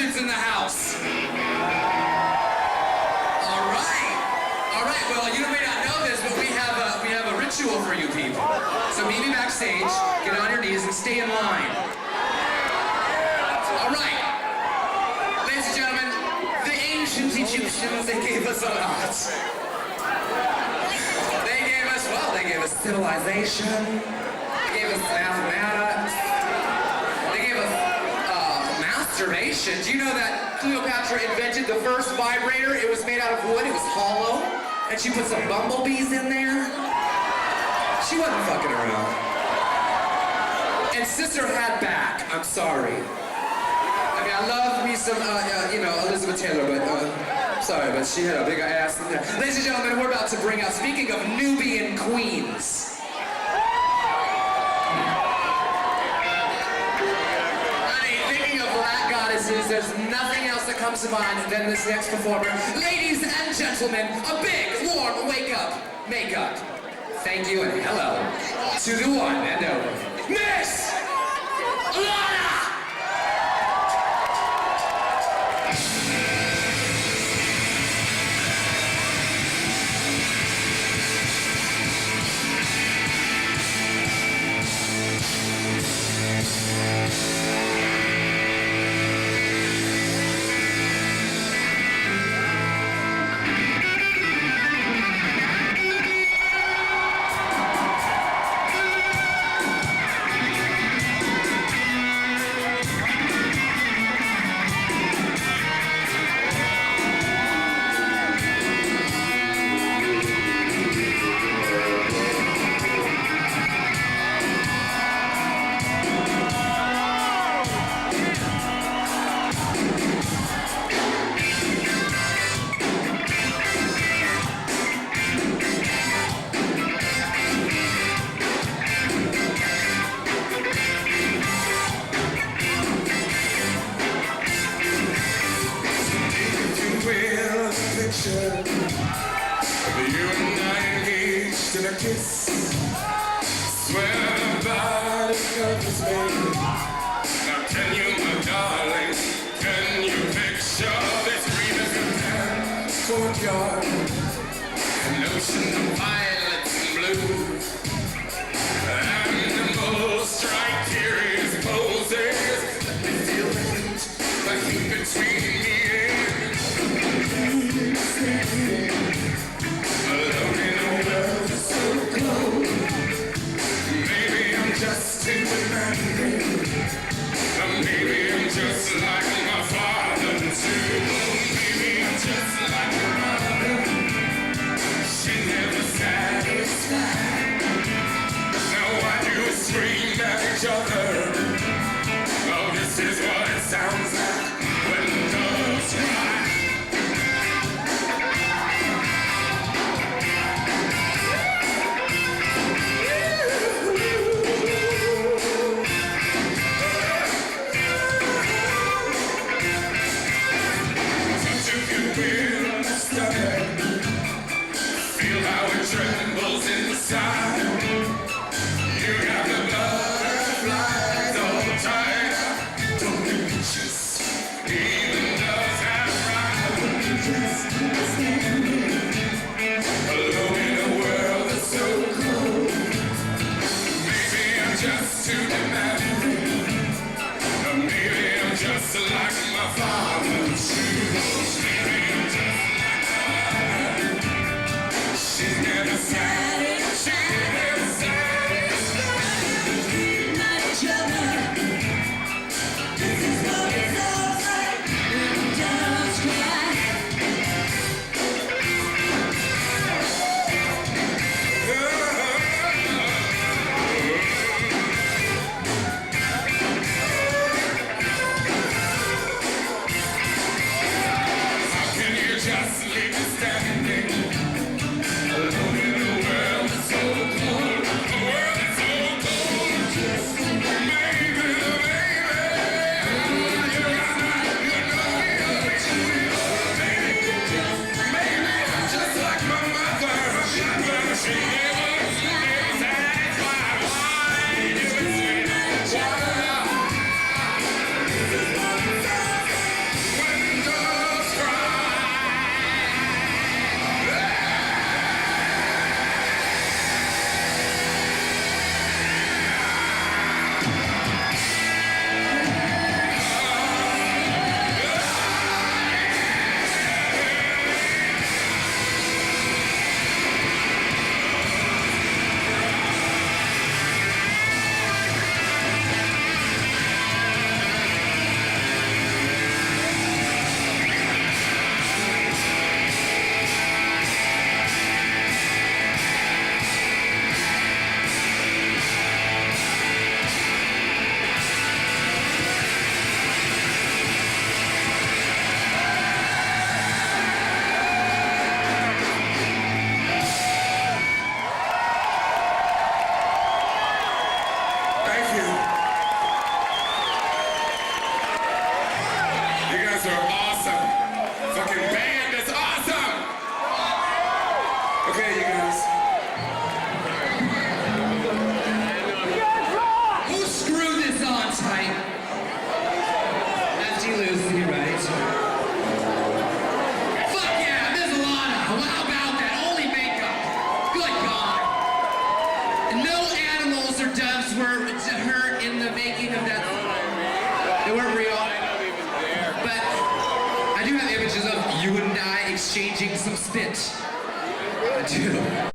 virgins in the house? All right. Well, you may not know this, but we have a ritual for you people. So meet me backstage, get on your knees, and stay in line. All right. Ladies and gentlemen, the ancient Egyptians, they gave us a lot. They gave us civilization. They gave us mathematics. They gave us masturbation. Do you know that Cleopatra invented the first vibrator? It was made out of wood. It was hollow. And she put some bumblebees in there. She wasn't fucking around. And Sister had back. I'm sorry. I mean, I love me some, Elizabeth Taylor, but, sorry, but she had a big ass in there. Ladies and gentlemen, we're about to bring out, speaking of Nubian queens. There's nothing else that comes to mind than this next performer. Ladies and gentlemen, a big, warm wake-up, make-up. Thank you and hello to the one and only Miss Lana! You and I engaged in a kiss. Swear by the covers made. Now can you, my darling, can you picture this green as courtyard? An ocean of violets and blue. Animals strike curious poses. Let me feel the heat, the heat between me and you. Alone in a world so cold. Maybe I'm just too demanding. Maybe I'm just like my father too. Maybe I'm just like my mother. She never satisfied. Now why do we scream at each other? Oh, this is what it sounds like when doves cry. Feel how it trembles inside. You got the butterflies all tied up. Don't be anxious, even does have right. Alone in a world that's so cold. Maybe I'm just too demanding. Or maybe I'm just like my father too. Maybe I'm just she's never satisfied. She's never satisfied. Not each other. This is what it feels like when doves cry. fucking band. That's awesome. Okay, you guys. Who screwed this on tight? Lefty Lucy, right? Fuck yeah, Miss Alana. How about that? Only makeup. Good God. No animals or doves were hurt in the making of that. They weren't real. But I do have images of you and I exchanging some spit. I do.